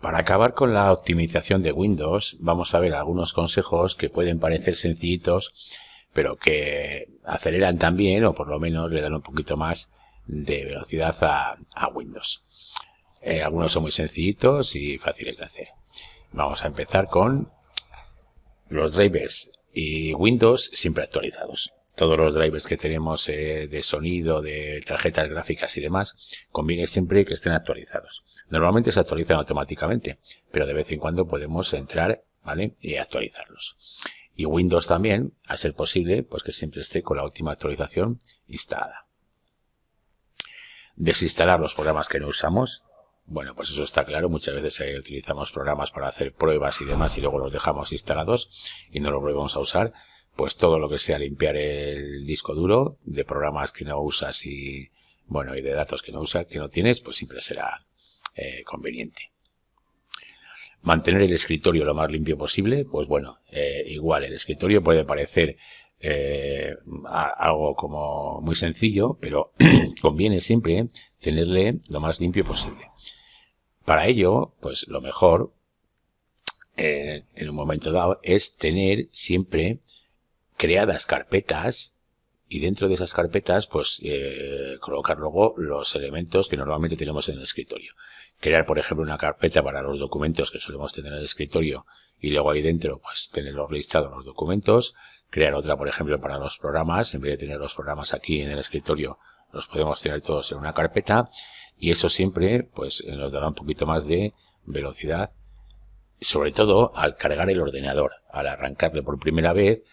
Para acabar con la optimización de Windows, vamos a ver algunos consejos que pueden parecer sencillitos, pero que aceleran también, o por lo menos le dan un poquito más de velocidad a Windows. Algunos son muy sencillitos y fáciles de hacer. Vamos a empezar con los drivers y Windows siempre actualizados. Todos los drivers que tenemos de sonido, de tarjetas gráficas y demás, conviene siempre que estén actualizados. Normalmente se actualizan automáticamente, pero de vez en cuando podemos entrar, ¿vale?, y actualizarlos. Y Windows también, a ser posible, pues que siempre esté con la última actualización instalada. Desinstalar los programas que no usamos. Bueno, pues eso está claro. Muchas veces utilizamos programas para hacer pruebas y demás y luego los dejamos instalados y no los volvemos a usar. Pues todo lo que sea limpiar el disco duro de programas que no usas y, bueno, y de datos que no usas, que no tienes, pues siempre será conveniente. Mantener el escritorio lo más limpio posible. Pues bueno, igual el escritorio puede parecer algo como muy sencillo, pero conviene siempre tenerle lo más limpio posible. Para ello, pues lo mejor en un momento dado es tener siempre creadas carpetas y dentro de esas carpetas pues colocar luego los elementos que normalmente tenemos en el escritorio. Crear, por ejemplo, una carpeta para los documentos que solemos tener en el escritorio y luego ahí dentro pues tener listados los documentos. Crear otra, por ejemplo, para los programas. En vez de tener los programas aquí en el escritorio, los podemos tener todos en una carpeta y eso siempre pues nos dará un poquito más de velocidad, sobre todo al cargar el ordenador. Al arrancarle por primera vez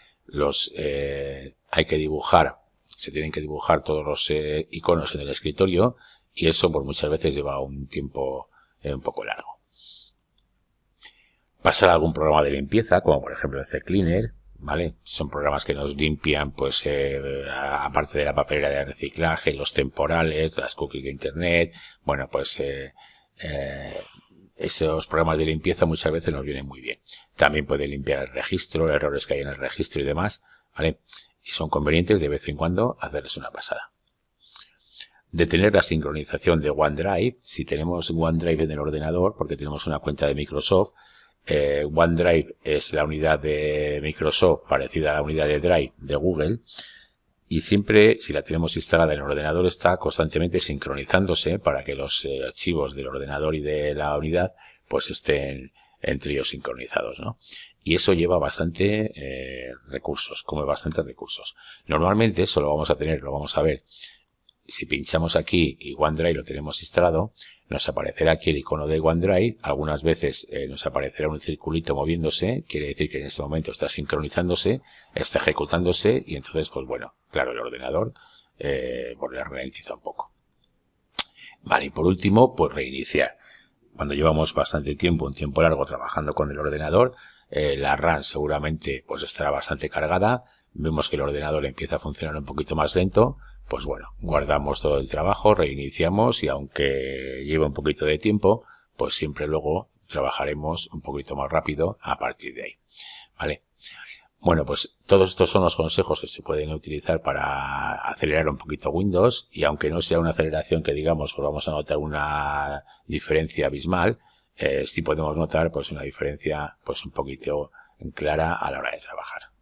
hay que dibujar, se tienen que dibujar todos los iconos en el escritorio y eso por muchas veces lleva un tiempo un poco largo. Pasar a algún programa de limpieza, como por ejemplo el CCleaner, ¿vale? Son programas que nos limpian, pues, aparte de la papelera de reciclaje, los temporales, las cookies de internet. Bueno, pues, esos programas de limpieza muchas veces nos vienen muy bien. También puede limpiar el registro, errores que hay en el registro y demás, ¿vale? Y son convenientes de vez en cuando hacerles una pasada. Detener la sincronización de OneDrive. Si tenemos OneDrive en el ordenador, porque tenemos una cuenta de Microsoft, OneDrive es la unidad de Microsoft parecida a la unidad de Drive de Google y siempre, si la tenemos instalada en el ordenador, está constantemente sincronizándose para que los archivos del ordenador y de la unidad pues estén entre ellos sincronizados, ¿no? Y eso lleva bastante recursos, come bastantes recursos. Normalmente eso lo vamos a ver, si pinchamos aquí y OneDrive lo tenemos instalado, nos aparecerá aquí el icono de OneDrive. Algunas veces nos aparecerá un circulito moviéndose, quiere decir que en ese momento está sincronizándose, está ejecutándose y entonces, pues bueno, claro, el ordenador pues le ralentiza un poco. Vale, y por último, pues reiniciar. Cuando llevamos bastante tiempo, un tiempo largo trabajando con el ordenador, la RAM seguramente pues estará bastante cargada, vemos que el ordenador empieza a funcionar un poquito más lento. Pues bueno, guardamos todo el trabajo, reiniciamos y aunque lleve un poquito de tiempo, pues siempre luego trabajaremos un poquito más rápido a partir de ahí, ¿vale? Bueno, pues todos estos son los consejos que se pueden utilizar para acelerar un poquito Windows y aunque no sea una aceleración que digamos pues vamos a notar una diferencia abismal, sí podemos notar pues una diferencia pues un poquito clara a la hora de trabajar.